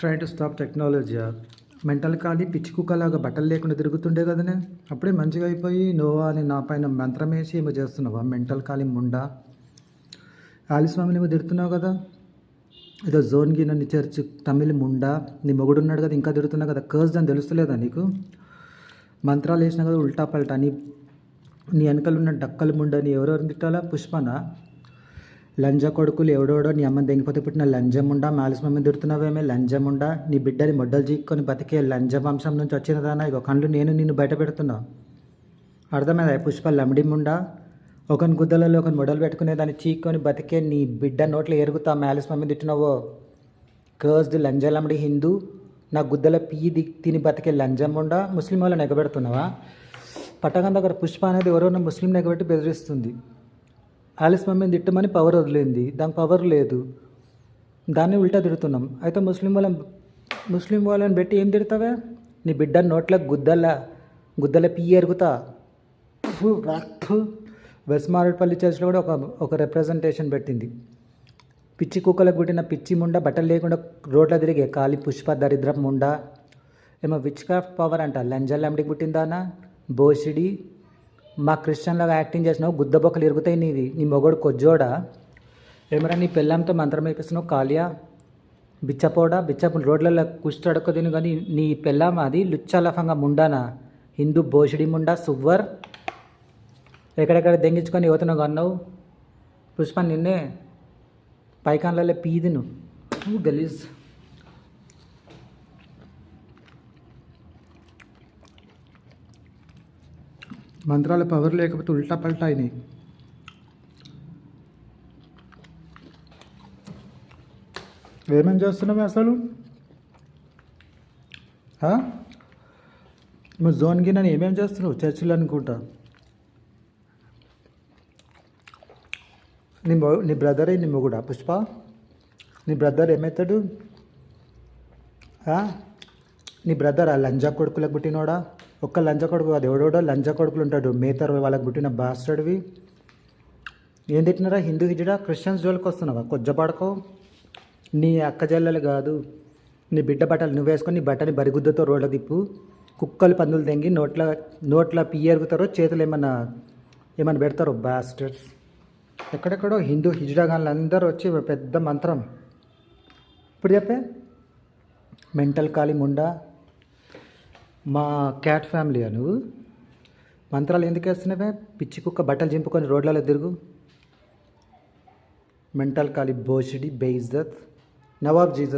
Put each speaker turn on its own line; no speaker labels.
Try to stop technology. Mental ఖాళీ పిచ్చి కుక్కలాగా బట్టలు లేకుండా తిరుగుతుండే కదనే. అప్పుడే మంచిగా అయిపోయి నోవా అని నా పైన మంత్రం వేసి ఏమో చేస్తున్నావా? మెంటల్ ఖాళీ ముండా. ఆలిస్ మామని ఏమో తిడుతున్నావు కదా. ఏదో జోన్కి నన్ను చర్చ్ తమిళ్ ముండా. నీ మొగుడు ఉన్నాడు కదా, ఇంకా తిడుతున్నావు కదా. కర్స్ అని తెలుస్తలేదా నీకు? మంత్రాలు వేసినా కదా ఉల్టా పల్టా. నీ వెనకలు ఉన్న డక్కలు ముండని ఎవరెవరు తిట్టాలా? పుష్పనా? లంజ కొడుకులు ఎవడోడో నీ అమ్మని దెంగిపోతే పుట్టిన లంజముండా. మాలిస్ మమ్మని తిడుతున్నావేమే లంజముండా. నీ బిడ్డని మొడ్డలు చీక్కొని బతికే లంజ వంశం నుంచి వచ్చినదానా. ఇక కళ్ళు నేను నిన్ను బయట పెడుతున్నా. అర్థమైందా? పుష్ప లంబడి ముండా. ఒకని గుద్దలలో ఒకని మొడలు పెట్టుకునే దాన్ని చీక్కొని బతికే నీ బిడ్డ నోట్లో ఎరుగుతా. మాలిస్ మమ్మని తిట్టినావో కర్స్డ్ లంజలమ్మడి హిందూ. నా గుద్దల పియ్యి తిని బతికే లంజముండా. ముస్లిం వాళ్ళని ఎగబెడుతున్నావా? పట్టగం దగ్గర పుష్ప అనేది ఎవరైనా ముస్లింని ఎగబెట్టి బెదిరిస్తుంది. ఆలిస్ మమ్మీని తిట్టమని పవర్ వదిలింది, దానికి పవర్ లేదు, దాన్ని ఉల్టా తిడుతున్నాం. అయితే ముస్లిం వాళ్ళని పెట్టి ఏం తిడతావే? నీ బిడ్డ నోట్ల గుద్దల పియ్యి ఎరుగుతా. వెస్మారెడ్పల్లి చర్చ్లో కూడా ఒక రిప్రజెంటేషన్ పెట్టింది. పిచ్చి కుక్కలకు పుట్టిన పిచ్చి ముండ, బట్టలు లేకుండా రోడ్ల తిరిగే కాలి పుష్ప దరిద్రం ముండా. ఏమో విచ్ క్రాఫ్ట్ పవర్ అంట. లంజల్లండికి పుట్టిందానా బోషిడి. మా క్రిస్టియన్లాగా యాక్టింగ్ చేసినావు, గుద్దబొక్కలు ఇరుగుతాయి నీవి. నీ మొగోడు కొజ్జోడా. ఏమరా నీ పెళ్ళంతో మంత్రం వేపిస్తున్నావు కాలియా. బిచ్చపు రోడ్లలో కుష్టడక తిను కానీ నీ పెళ్ళాం అది లుచ్చలఫంగా ముండానా. హిందూ బోషిడి ముండా సువ్వర్. ఎక్కడెక్కడ దెంగించుకొని యువతను అన్నావు. పుష్ప నిన్నే పైకాన్లలో పీదిను గలీజ్. మంత్రాల పవర్ లేకపోతే ఉల్టా పల్టా అయినాయి. ఏమేమి చేస్తున్నావు అసలు? నువ్వు జోన్కి నన్ను ఏమేమి చేస్తున్నావు? చర్చిలు అనుకుంటా. నీ బ్రదరే నీ మొగుడా పుష్ప? నీ బ్రదర్ ఏమవుతాడు? నీ బ్రదర్ ఆ లంజా కొడుకులకు పుట్టినోడా? ఒక్క లంజ కొడుకు అది ఎవడోడో లంజ కొడుకులు ఉంటాడు. మేతరు వాళ్ళకు పుట్టిన బాస్టర్డ్వి. ఏం తిట్టినారా? హిందూ హిజడా క్రిస్టియన్స్ జోలికి వస్తున్నావా? కొజ్జపడకో. నీ అక్క జల్లలు కాదు, నీ బిడ్డ బట్టలు నువ్వు వేసుకొని నీ బట్టని బరిగుద్దతో రోడ్ల తిప్పు. కుక్కలు పందులు తెంగి నోట్ల పియ్యరుగుతారో, చేతులు ఏమన్నా పెడతారో బాస్టర్స్. ఎక్కడెక్కడో హిందూ హిజ్డాగాన్లు అందరూ వచ్చి పెద్ద మంత్రం. ఇప్పుడు చెప్పే మెంటల్ ఖాళీ ముండా. మా క్యాట్ ఫ్యామిలీ నువ్వు మంత్రాలు ఎందుకు వేస్తున్నావే? పిచ్చి కుక్క బట్టలు చింపుకొని రోడ్లలో తిరుగు. మెంటల్ ఖాళీ బోషిడి బేయిజ్జత్. నవాబ్ జీసస్